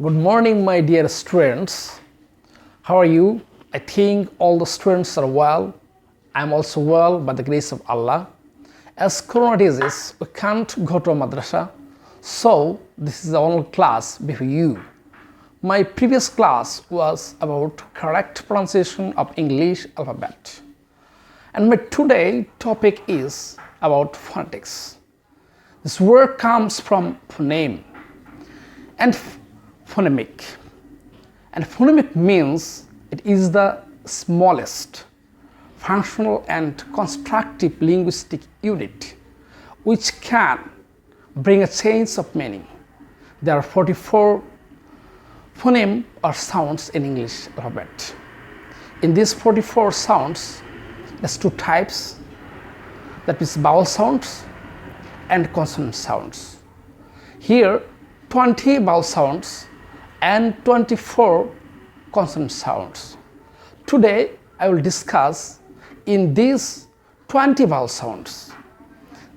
Good morning, my dear students. How are you? I think all the students are well. I'm also well by the grace of Allah. As Corona disease, we can't go to a madrasa, so this is the only class before you. My previous class was about correct pronunciation of English alphabet. And my today topic is about phonetics. This word comes from phoneme and phonemic. And phonemic means it is the smallest functional and constructive linguistic unit which can bring a change of meaning. There are 44 phoneme or sounds in English alphabet. In these 44 sounds, there's two types, that is vowel sounds and consonant sounds. Here 20 vowel sounds and 24 consonant sounds. Today I will discuss in these 20 vowel sounds.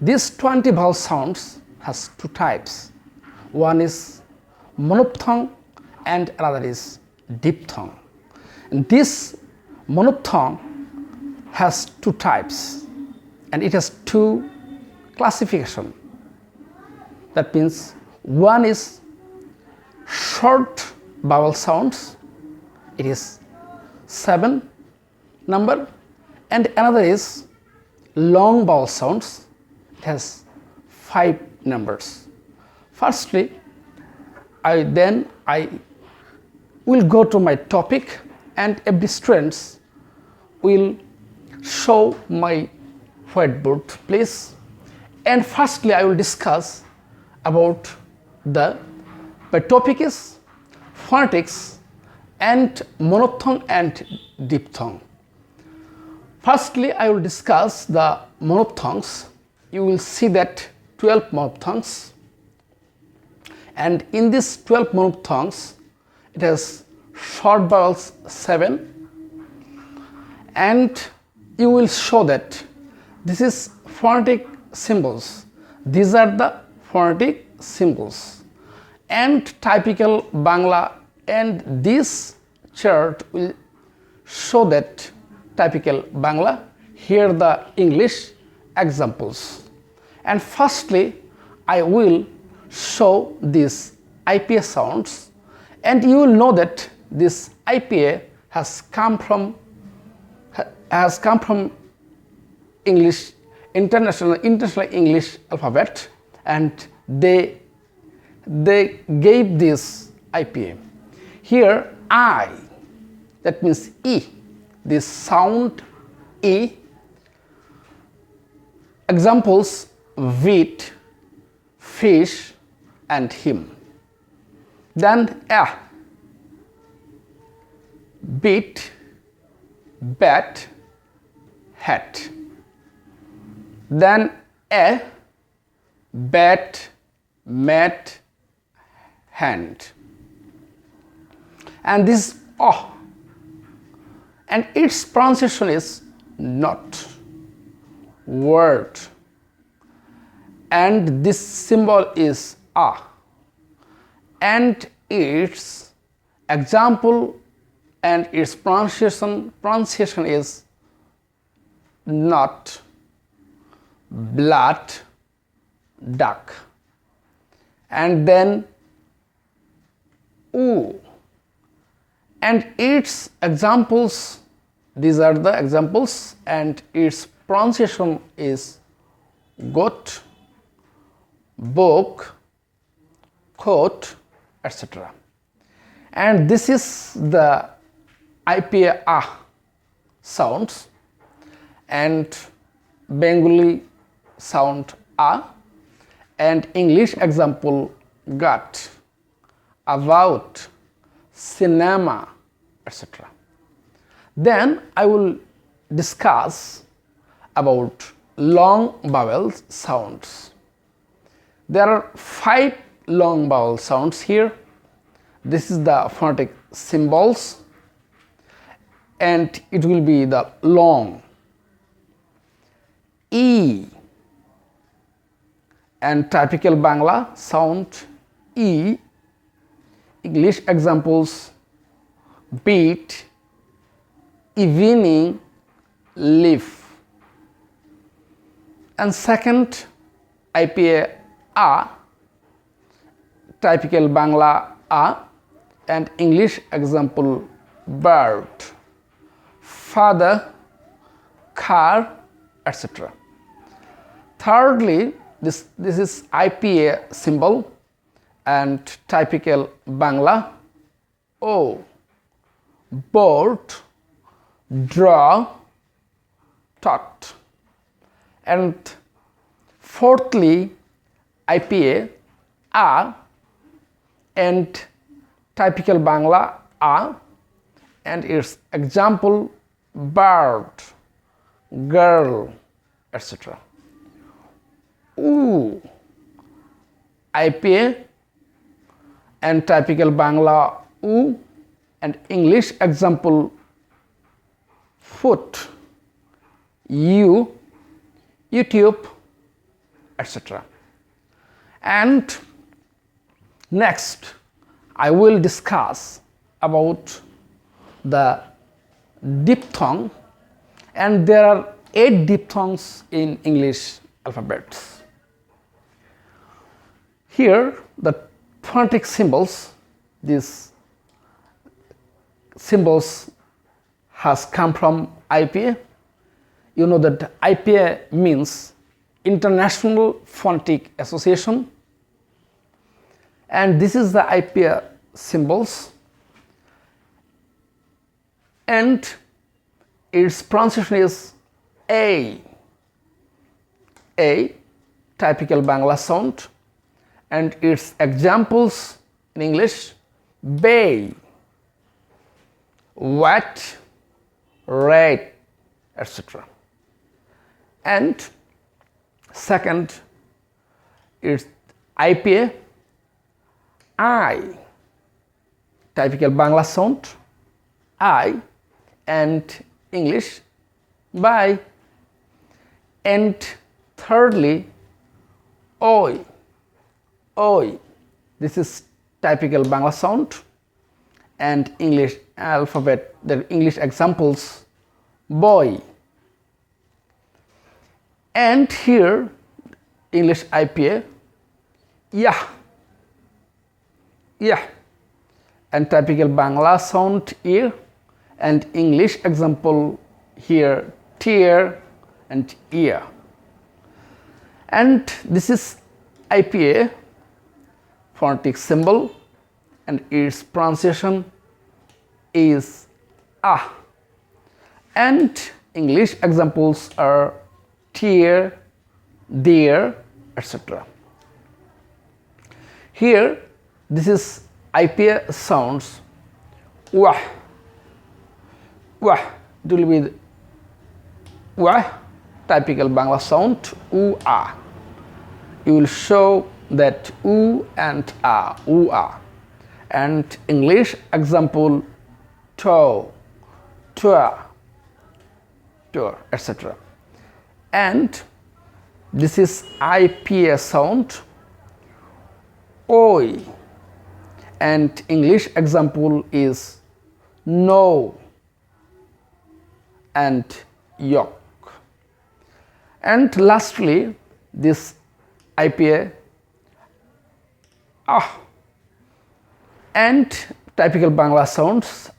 These 20 vowel sounds has two types. One is monophthong and another is diphthong. And this monophthong has two types and it has two classification. That means one is short vowel sounds, it is 7 number, and another is long vowel sounds, it has 5 numbers. Firstly, I will go to my topic and every students will show my whiteboard please. And firstly I will discuss about my topic is phonetics and monophthong and diphthong. Firstly, I will discuss the monophthongs. You will see that 12 monophthongs, and in these 12 monophthongs, it has short vowels 7, and you will show that this is phonetic symbols. These are the phonetic symbols and typical Bangla, and this chart will show that typical Bangla. Here the English examples. And firstly I will show these IPA sounds, and you will know that this IPA has come from English international English alphabet, and they gave this IPA. Here I, that means E, this sound E, examples wheat, fish and him. Then A, beat, bat, hat. Then A, bat, mat, hand. And this O, and its pronunciation is not, word, and this symbol is A, and its example and its pronunciation is not, blood, duck. And then oo, and its examples, these are the examples, and its pronunciation is goat, book, coat, etc. And this is the IPA A sounds, and Bengali sound A, and English example gut, about, cinema, etc. Then I will discuss about long vowel sounds. There are 5 long vowel sounds here. This is the phonetic symbols, and it will be the long E, and typical Bangla sound E, English examples: beat, evening, leaf. And second, IPA a, typical Bangla a, and English example bird, father, car, etc. Thirdly, this is IPA symbol and typical Bangla o, board, draw, taught. And fourthly, IPA a and typical Bangla a, and its example bird, girl, etc. Oo, IPA and typical Bangla oo, and English example foot, you, YouTube, etc. And next, I will discuss about the diphthong, and there are 8 diphthongs in English alphabets. Here, the phonetic symbols, these symbols has come from IPA. You know that IPA means International Phonetic Association, and this is the IPA symbols, and its pronunciation is a, typical Bangla sound, and its examples in English: bay, wet, red, etc. And second, it's IPA I, typical Bangla sound I, and English by. And thirdly, oi, this is typical Bangla sound, and English alphabet, the English examples: boy. And here English IPA yeah, and typical Bangla sound ear, and English example here tear and ear. And this is IPA phonetic symbol, and its pronunciation is ah, and English examples are tear, deer, etc. Here, this is IPA sounds wah, it will be wah, typical Bangla sound oo ah. You will show that oo and ah, oo ah. And English example toe, tour, etc. And this is IPA sound oi, and English example is no and yok. And lastly, this IPA ah, and typical Bangla sounds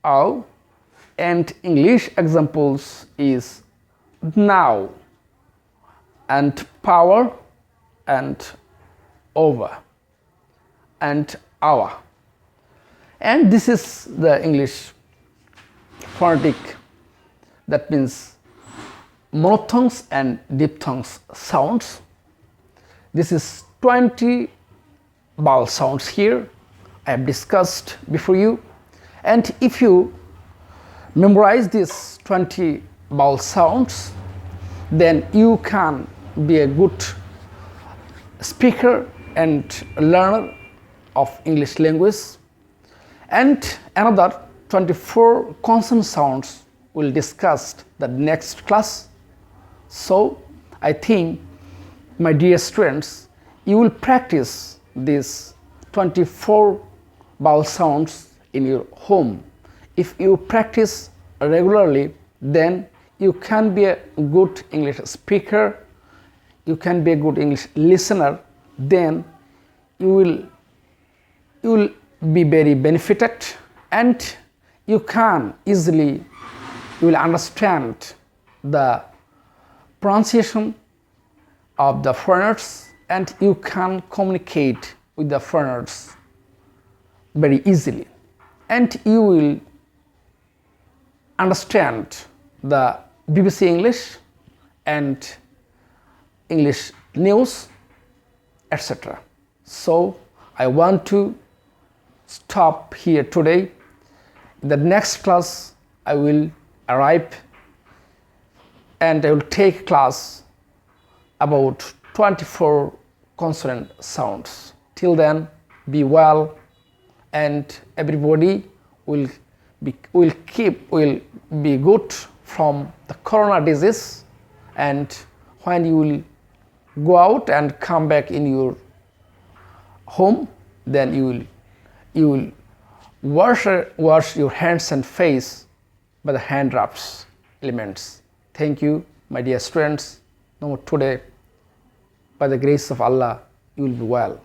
ow, and English examples is now and power and over and hour. And this is the English phonetic, that means monophthongs and diphthongs sounds. This is 20 vowel sounds here I have discussed before you, and if you memorize these 20 vowel sounds, then you can be a good speaker and learner of English language. And another 24 consonant sounds we'll discuss the next class. So I think, my dear students, you will practice these 24 vowel sounds in your home. If you practice regularly, then you can be a good English speaker, you can be a good English listener, then you will be very benefited, and you will understand the pronunciation of the foreigners, and you can communicate with the foreigners very easily, and you will understand the BBC English and English news, etc. So I want to stop here today. In the next class I will arrive and I will take class about 24 consonant sounds. Till then, be well, and everybody will be good from the corona disease, and when you will go out and come back in your home, then you will wash your hands and face by the hand rubs elements. Thank you, my dear students. Now today, by the grace of Allah, you will be well.